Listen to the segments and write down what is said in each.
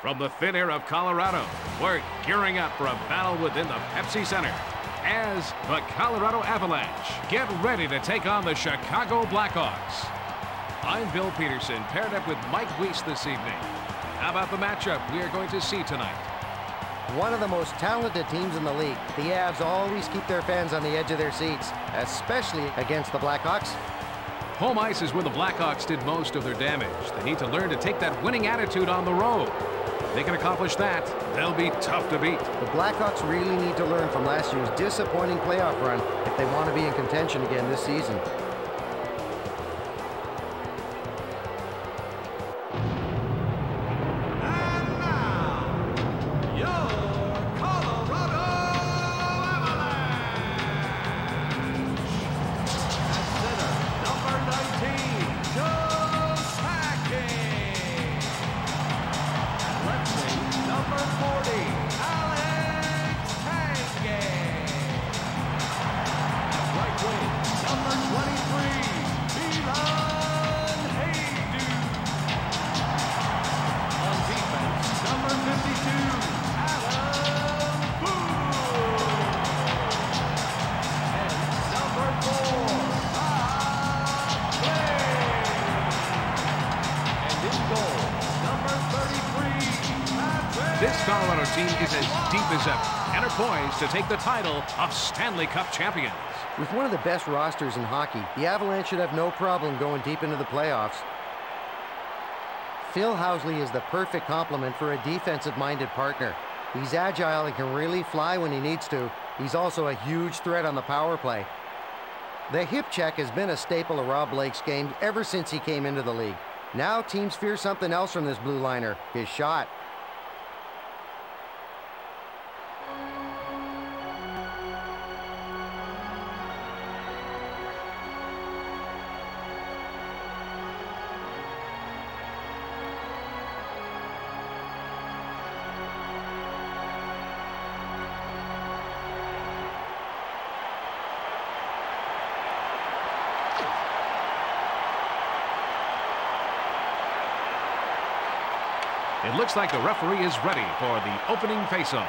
From the thin air of Colorado, we're gearing up for a battle within the Pepsi Center as the Colorado Avalanche get ready to take on the Chicago Blackhawks. I'm Bill Peterson, paired up with Mike Weiss this evening. How about the matchup we are going to see tonight? One of the most talented teams in the league. The Avs always keep their fans on the edge of their seats, especially against the Blackhawks. Home ice is where the Blackhawks did most of their damage. They need to learn to take that winning attitude on the road. If they can accomplish that, they'll be tough to beat. The Blackhawks really need to learn from last year's disappointing playoff run if they want to be in contention again this season. This Colorado team is as deep as ever and are poised to take the title of Stanley Cup champions. With one of the best rosters in hockey, the Avalanche should have no problem going deep into the playoffs. Phil Housley is the perfect complement for a defensive-minded partner. He's agile and can really fly when he needs to. He's also a huge threat on the power play. The hip check has been a staple of Rob Blake's game ever since he came into the league. Now teams fear something else from this blue liner, his shot. It looks like the referee is ready for the opening faceoff.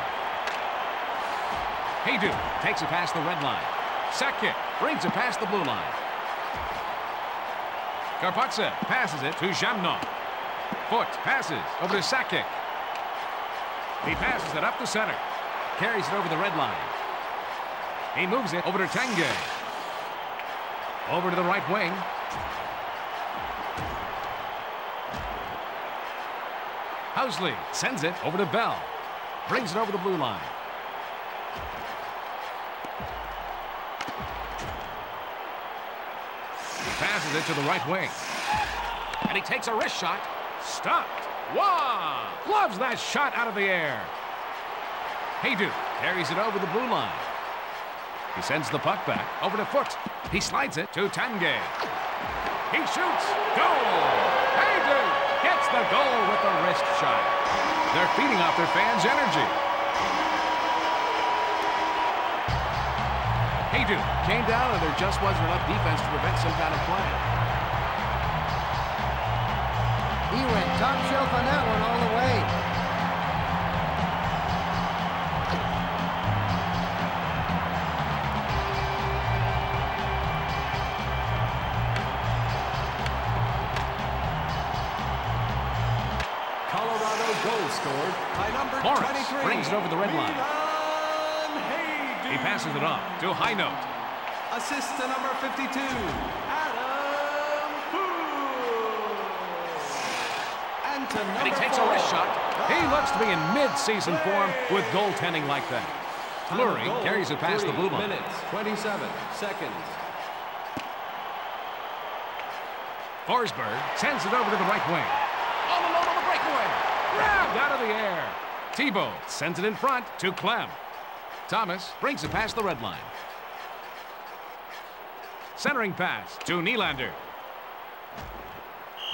Haydu takes it past the red line. Sakic brings it past the blue line. Karpatsev passes it to Zhamnov. Foot passes over to Sakic. He passes it up the center. Carries it over the red line. He moves it over to Tanguay. Over to the right wing. Housley sends it over to Bell. Brings it over the blue line. He passes it to the right wing. And he takes a wrist shot. Stopped. Wow! Loves that shot out of the air. Haydu carries it over the blue line. He sends the puck back over to Foot. He slides it to Tanguay. He shoots. Goal! Haydu gets the goal with the wrist shot. They're feeding off their fans' energy. Haydu came down and there just wasn't enough defense to prevent some kind of play. He went top shelf on that one all the way. Goal scored by number Morris 23. brings it over the red line. He passes it off to Highnote. Assist to number 52, Adam Fool. And to number And he takes a wrist shot. He looks to be in mid-season form with goaltending like that. Fleury carries it past the blue line. Minutes, 27 seconds. Forsberg sends it over to the right wing. All alone on the breakaway. Grabbed out of the air. Thibault sends it in front to Clem. Thomas brings it past the red line. Centering pass to Nylander.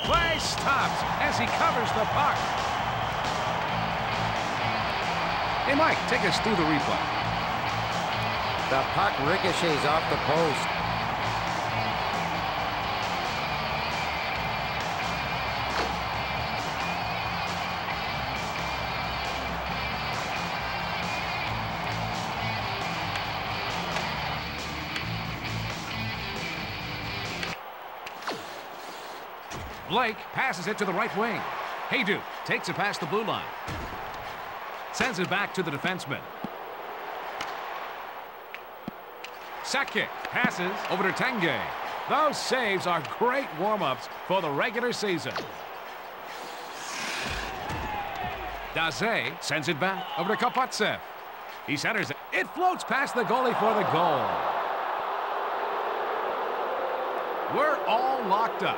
Play stops as he covers the puck. Hey, Mike, take us through the replay. The puck ricochets off the post. Blake passes it to the right wing. Haydu takes it past the blue line. Sends it back to the defenseman. Sakic passes over to Tanguay. Those saves are great warm-ups for the regular season. Daze sends it back over to Kapatsev. He centers it. It floats past the goalie for the goal. We're all locked up.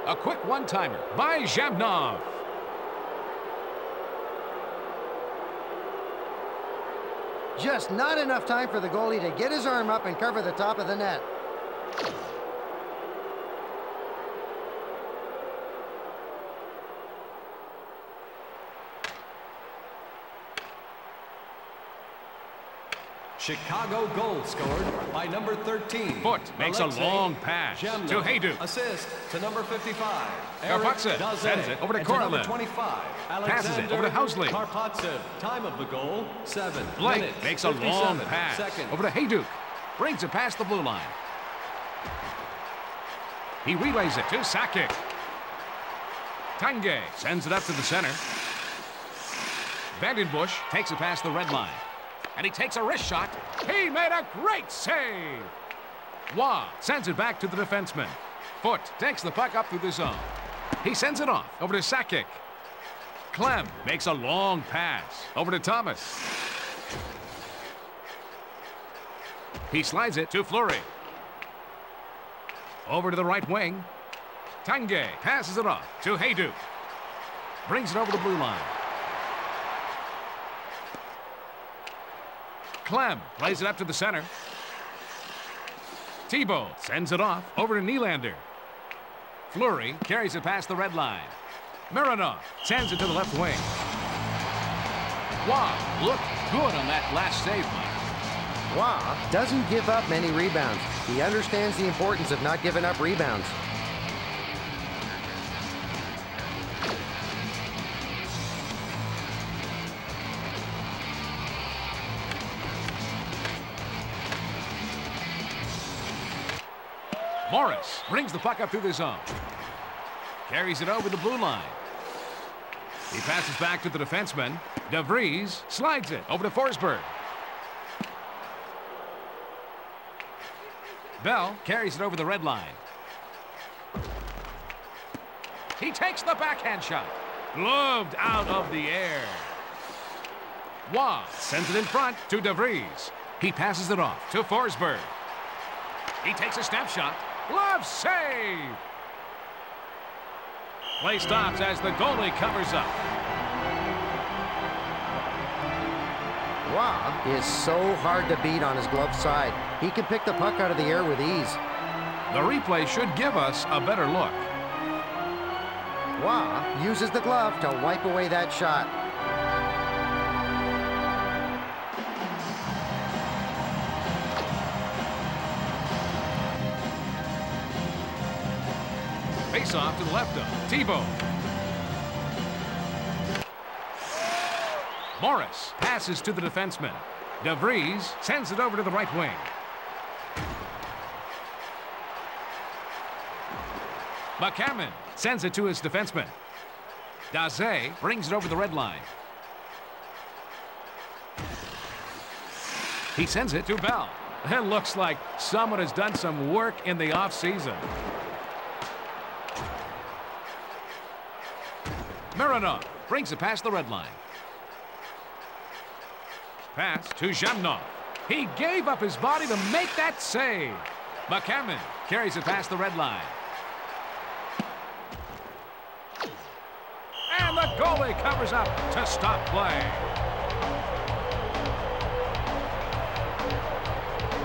A quick one-timer by Zhamnov. Just not enough time for the goalie to get his arm up and cover the top of the net. Chicago goal scored by number 13. Foot makes a long pass to Haydu. Assist to number 55. Karpatsev sends it over to Korolev. 25. Passes it over to Housley. Karpatsev. Time of the goal, 7 Blake minutes, makes a long 57 pass seconds. over to Haydu. Brings it past the blue line. He relays it to Sakic. Tanguay sends it up to the center. Vandenbush takes it past the red line. And he takes a wrist shot. He made a great save. Wah sends it back to the defenseman. Foot takes the puck up through the zone. He sends it off over to Sakic. Clem makes a long pass over to Thomas. He slides it to Fleury. Over to the right wing. Tanguay passes it off to Haydu. Brings it over the blue line. Clem plays it up to the center. Thibault sends it off over to Nylander. Fleury carries it past the red line. Mironov sends it to the left wing. Wow, looked good on that last save, Mike. Wah doesn't give up many rebounds. He understands the importance of not giving up rebounds. Morris brings the puck up through the zone. Carries it over the blue line. He passes back to the defenseman. DeVries slides it over to Forsberg. Bell carries it over the red line. He takes the backhand shot. Gloved out of the air. Wah sends it in front to DeVries. He passes it off to Forsberg. He takes a snapshot. Glove save! Play stops as the goalie covers up. Wah is so hard to beat on his glove side. He can pick the puck out of the air with ease. The replay should give us a better look. Wah uses the glove to wipe away that shot. Face off to the left of Thibault. Morris passes to the defenseman. DeVries sends it over to the right wing. McCammon sends it to his defenseman. Daze brings it over the red line. He sends it to Bell. It looks like someone has done some work in the offseason. Mironov brings it past the red line. Pass to Zhamnov. He gave up his body to make that save. McCammon carries it past the red line. And the goalie covers up to stop play.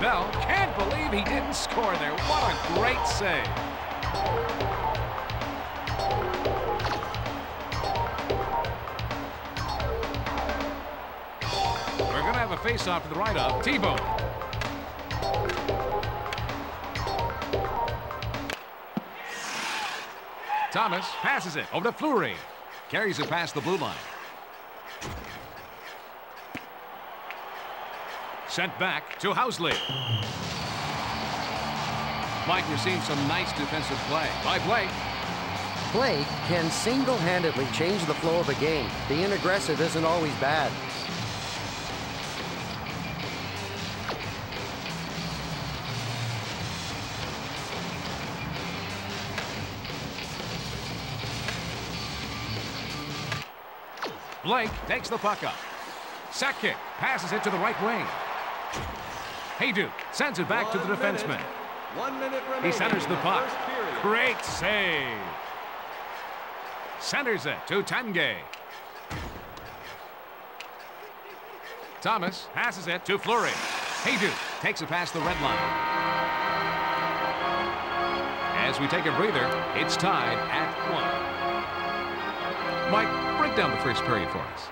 Bell can't believe he didn't score there. What a great save. A face-off to the right of Thibault. Thomas passes it over to Fleury. Carries it past the blue line. Sent back to Housley. Mike, we're seeing some nice defensive play by Blake. Blake can single-handedly change the flow of a game. Being aggressive isn't always bad. Blake takes the puck up. Sack kick, passes it to the right wing. Hayduke sends it back to the defenseman. 1 minute remaining. He centers the puck. First period. Great save. Centers it to Tanguay. Thomas passes it to Fleury. Hayduke takes it past the red line. As we take a breather, it's tied at 1. Mike, break down the first period for us.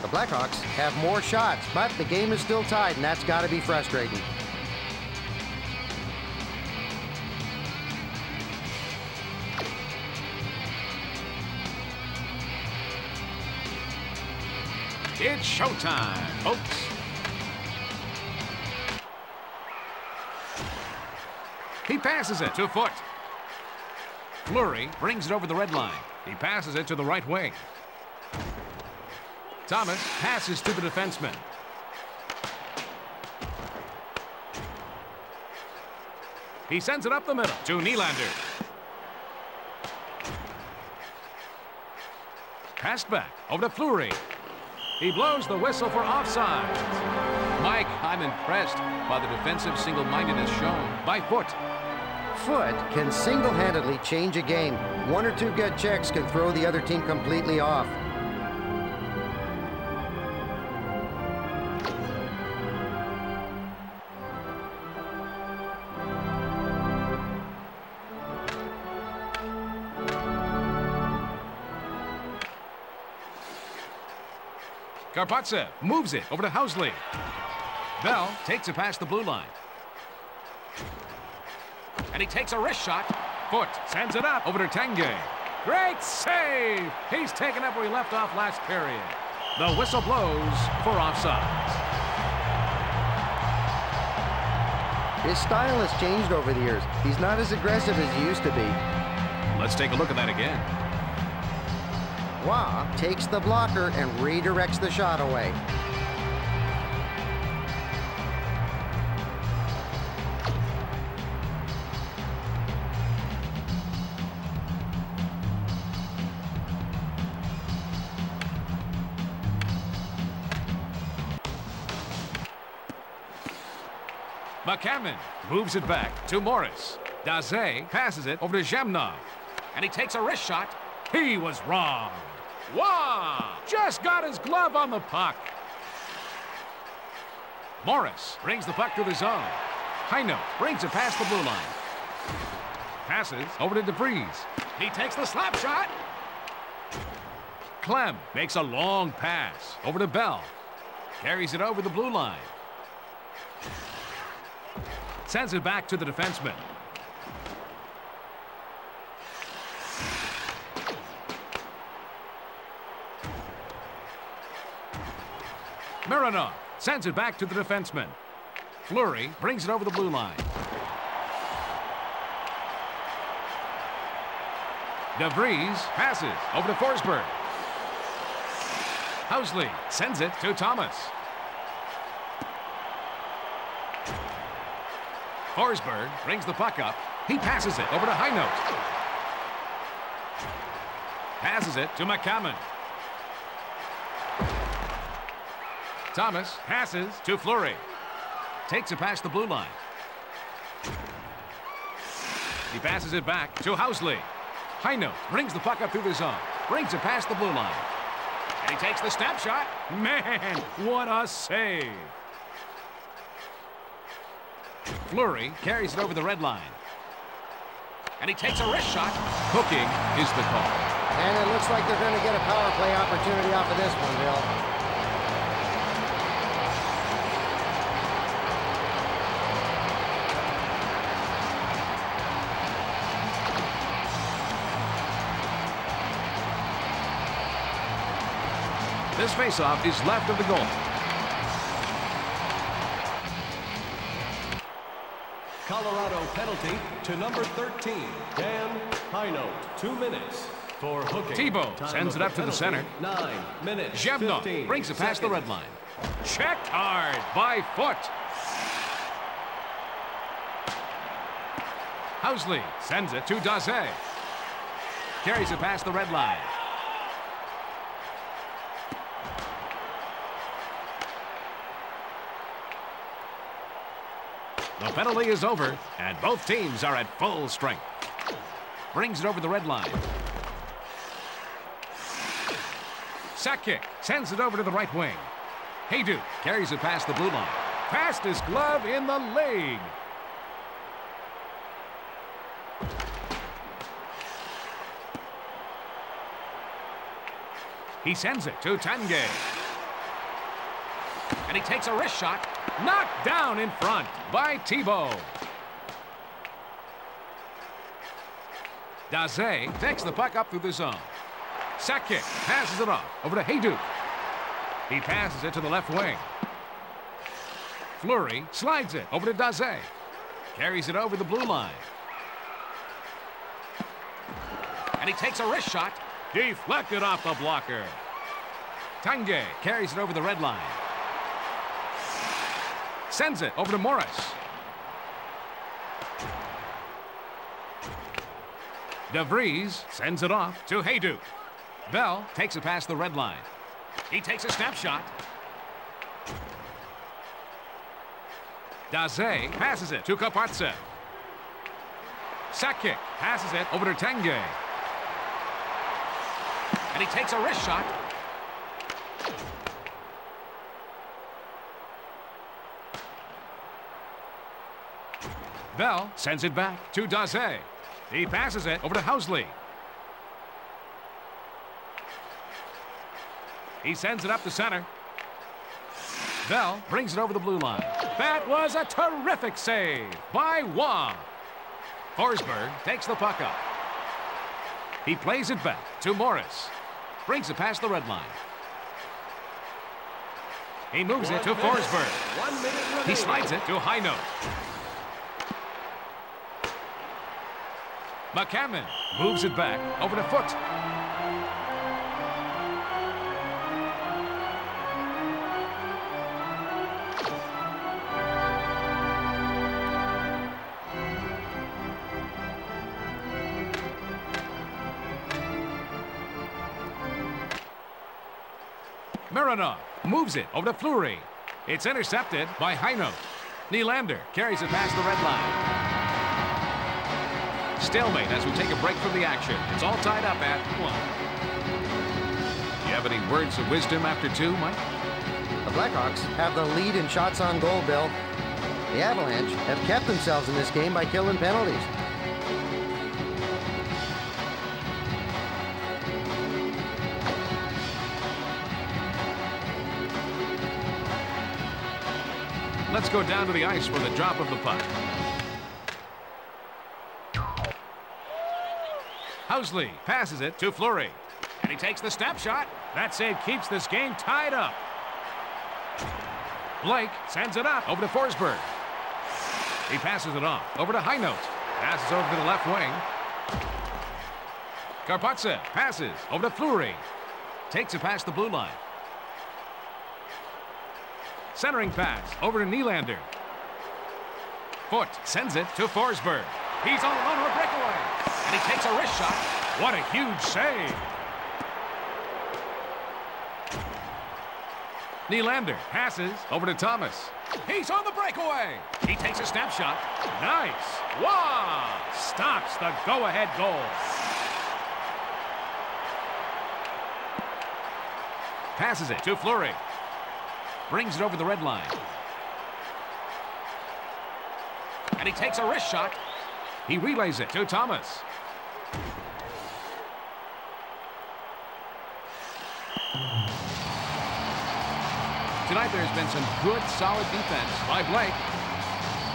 The Blackhawks have more shots, but the game is still tied, and that's got to be frustrating. It's showtime, folks. He passes it to Foot. Fleury brings it over the red line. He passes it to the right wing. Thomas passes to the defenseman. He sends it up the middle to Nylander. Passed back over to Fleury. He blows the whistle for offside. Mike, I'm impressed by the defensive single-mindedness shown by Foot. Foot can single-handedly change a game. One or two good checks can throw the other team completely off. Karpatsev moves it over to Housley. Bell takes it past the blue line. And he takes a wrist shot. Foot sends it up over to Tanguay. Great save! He's taken up where he left off last period. The whistle blows for offsides. His style has changed over the years. He's not as aggressive as he used to be. Let's take a look at that again. Wah takes the blocker and redirects the shot away. McCammon moves it back to Morris. Daze passes it over to Jamnov. And he takes a wrist shot. He was wrong. Wah! Just got his glove on the puck. Morris brings the puck to the zone. Heino brings it past the blue line. Passes over to DeVries. He takes the slap shot. Clem makes a long pass over to Bell. Carries it over the blue line. Sends it back to the defenseman. Mironov sends it back to the defenseman. Fleury brings it over the blue line. DeVries passes over to Forsberg. Housley sends it to Thomas. Forsberg brings the puck up. He passes it over to Heinold. Passes it to McCammon. Thomas passes to Fleury. Takes it past the blue line. He passes it back to Housley. Heinold brings the puck up through the zone. Brings it past the blue line. And he takes the snapshot. Man, what a save. Fleury carries it over the red line. And he takes a wrist shot. Hooking is the call. And it looks like they're going to get a power play opportunity off of this one, Bill. This faceoff is left of the goal. Colorado penalty to number 13, Dan Hino. 2 minutes for hooking. Thibault sends it up to the center. 9 minutes. Zhevnov brings it past the red line. Checked hard by foot. Housley sends it to Daze. Carries it past the red line. The penalty is over, and both teams are at full strength. Brings it over the red line. Sack kick. Sends it over to the right wing. Haydu carries it past the blue line. Past his glove in the leg. He sends it to Tanguay. And he takes a wrist shot. Knocked down in front by Thibault. Daze takes the puck up through the zone. Sack kick. Passes it off over to Haydu. He passes it to the left wing. Fleury slides it over to Daze. Carries it over the blue line. And he takes a wrist shot. Deflected off the blocker. Tanguay carries it over the red line. Sends it over to Morris. DeVries sends it off to Haydu. Bell takes it past the red line. He takes a snapshot. Daze passes it to Kapatsev. Sack kick. Passes it over to Tanguay. And he takes a wrist shot. Bell sends it back to Daze. He passes it over to Housley. He sends it up the center. Bell brings it over the blue line. That was a terrific save by Wah. Forsberg takes the puck up. He plays it back to Morris. Brings it past the red line. He moves it to Forsberg. He slides it to Hino. McCammon moves it back over to Foot. Mironov moves it over to Fleury. It's intercepted by Hino. Nylander carries it past the red line. Stalemate as we take a break from the action. It's all tied up at 1. You have any words of wisdom after 2, Mike? The Blackhawks have the lead in shots on goal, Bill. The Avalanche have kept themselves in this game by killing penalties. Let's go down to the ice for the drop of the puck. Housley passes it to Fleury. And he takes the snapshot. That save keeps this game tied up. Blake sends it up over to Forsberg. He passes it off over to Hino. Passes over to the left wing. Karpatsev passes over to Fleury. Takes it past the blue line. Centering pass over to Nylander. Foot sends it to Forsberg. He's all alone on a breakaway. And he takes a wrist shot. What a huge save. Nylander passes over to Thomas. He's on the breakaway. He takes a snapshot. Nice. Wow. Stops the go-ahead goal. Passes it to Fleury. Brings it over the red line. And he takes a wrist shot. He relays it to Thomas. Tonight there's been some good, solid defense by Blake.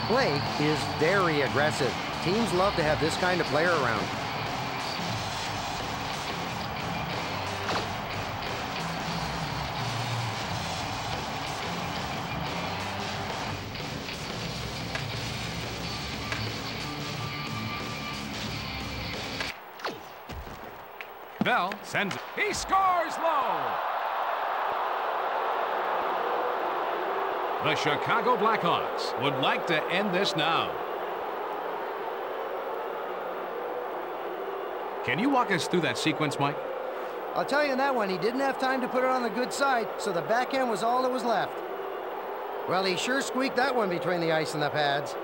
Blake is very aggressive. Teams love to have this kind of player around. Bell sends it. He scores low. The Chicago Blackhawks would like to end this now. Can you walk us through that sequence, Mike? I'll tell you in that one, he didn't have time to put it on the good side, so the backhand was all that was left. Well, he sure squeaked that one between the ice and the pads.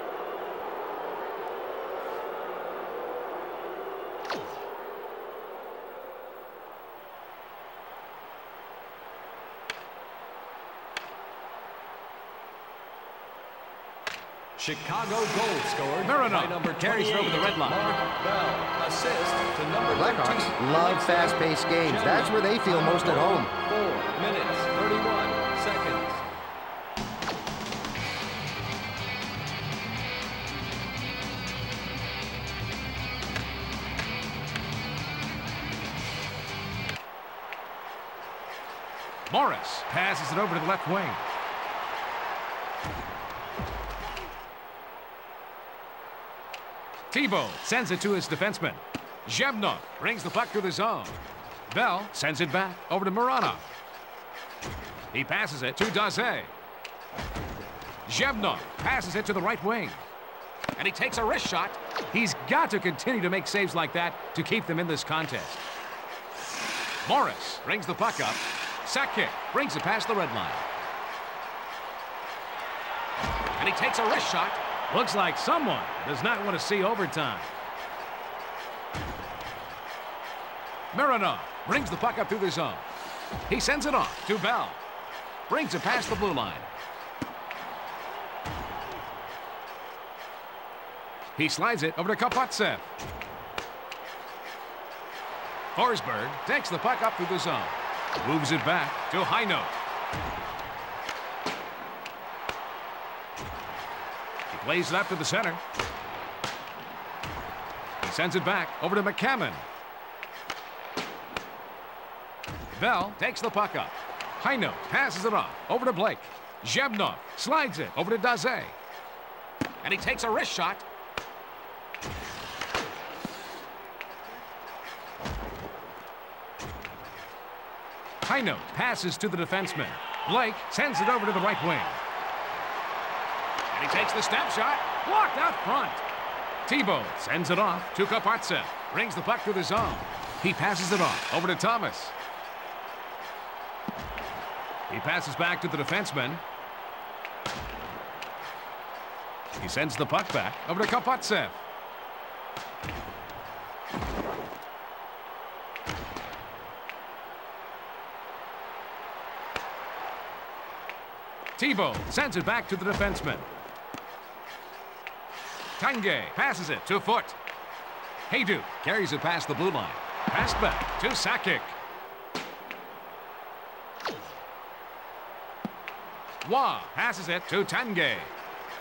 Chicago goal scored by Mironov number carries it over the red line. Mark Bell. Assist to number Blackhawks 13. love fast-paced games. That's where they feel most at home. 4 minutes, 31 seconds. Morris passes it over to the left wing. Thibault sends it to his defenseman. Zhebnov brings the puck through the zone. Bell sends it back over to Mironov. He passes it to Daze. Zhebnov passes it to the right wing. And he takes a wrist shot. He's got to continue to make saves like that to keep them in this contest. Morris brings the puck up. Sack kick brings it past the red line. And he takes a wrist shot. Looks like someone does not want to see overtime. Mironov brings the puck up through the zone. He sends it off to Bell. Brings it past the blue line. He slides it over to Kapotsev. Forsberg takes the puck up through the zone. Moves it back to Hainaut. He plays it up to the center. He sends it back over to McCammon. Bell takes the puck up. Hainaut passes it off over to Blake. Zhebnov slides it over to Daze. And he takes a wrist shot. Hainaut passes to the defenseman. Blake sends it over to the right wing. And he takes the step shot. Blocked out front. Thibault sends it off to Kapotsev. Brings the puck through the zone. He passes it off over to Thomas. He passes back to the defenseman. He sends the puck back over to Kapotsev. Thibault sends it back to the defenseman. Tanguay passes it to Foot. Hayduke carries it past the blue line. Passed back to Sakic. Waugh passes it to Tanguay.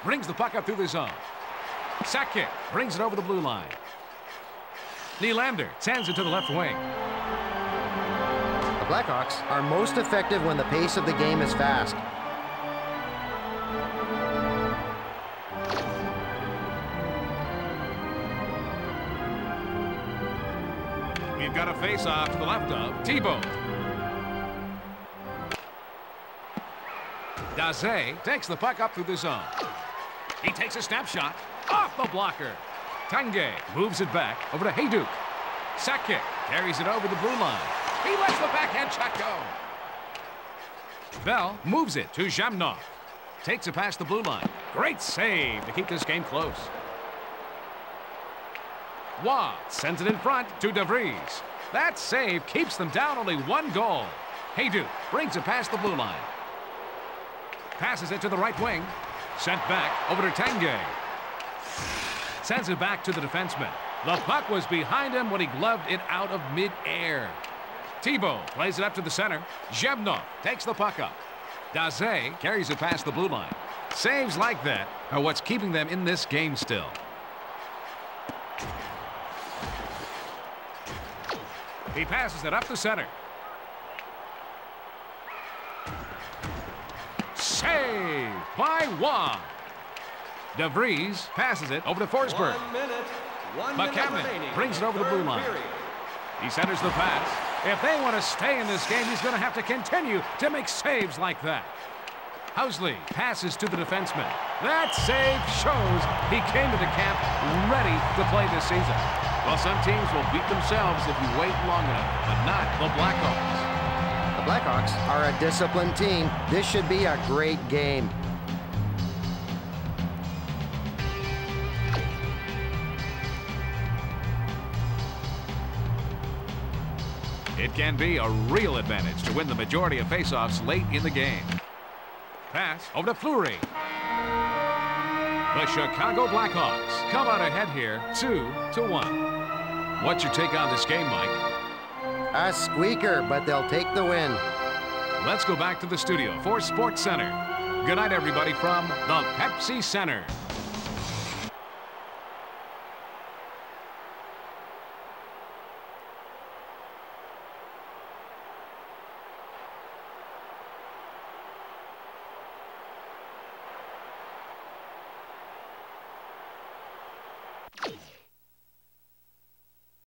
Brings the puck up through the zone. Sakic brings it over the blue line. Nylander sends it to the left wing. The Blackhawks are most effective when the pace of the game is fast. We've got a face-off to the left of Thibault. Daze takes the puck up through the zone. He takes a snapshot off the blocker. Tanguay moves it back over to Hayduke. Sakic carries it over the blue line. He lets the backhand shot go. Bell moves it to Zhebnov. Takes it past the blue line. Great save to keep this game close. Waugh sends it in front to DeVries. That save keeps them down only one goal. Hayduke brings it past the blue line. Passes it to the right wing. Sent back over to Tanguay. Sends it back to the defenseman. The puck was behind him when he gloved it out of mid-air. Thibault plays it up to the center. Zhebnov takes the puck up. Daze carries it past the blue line. Saves like that are what's keeping them in this game still. He passes it up the center. Save by Waugh. DeVries passes it over to Forsberg. 1 minute. 1 minute McCammon remaining. brings it over the blue line. Period. He centers the pass. If they want to stay in this game, he's going to have to continue to make saves like that. Housley passes to the defenseman. That save shows he came into camp ready to play this season. Well, some teams will beat themselves if you wait long enough, but not the Blackhawks. The Blackhawks are a disciplined team. This should be a great game. It can be a real advantage to win the majority of faceoffs late in the game. Pass over to Fleury. The Chicago Blackhawks come out ahead here 2-1. What's your take on this game, Mike? A squeaker, but they'll take the win. Let's go back to the studio for Sports Center. Good night, everybody, from the Pepsi Center.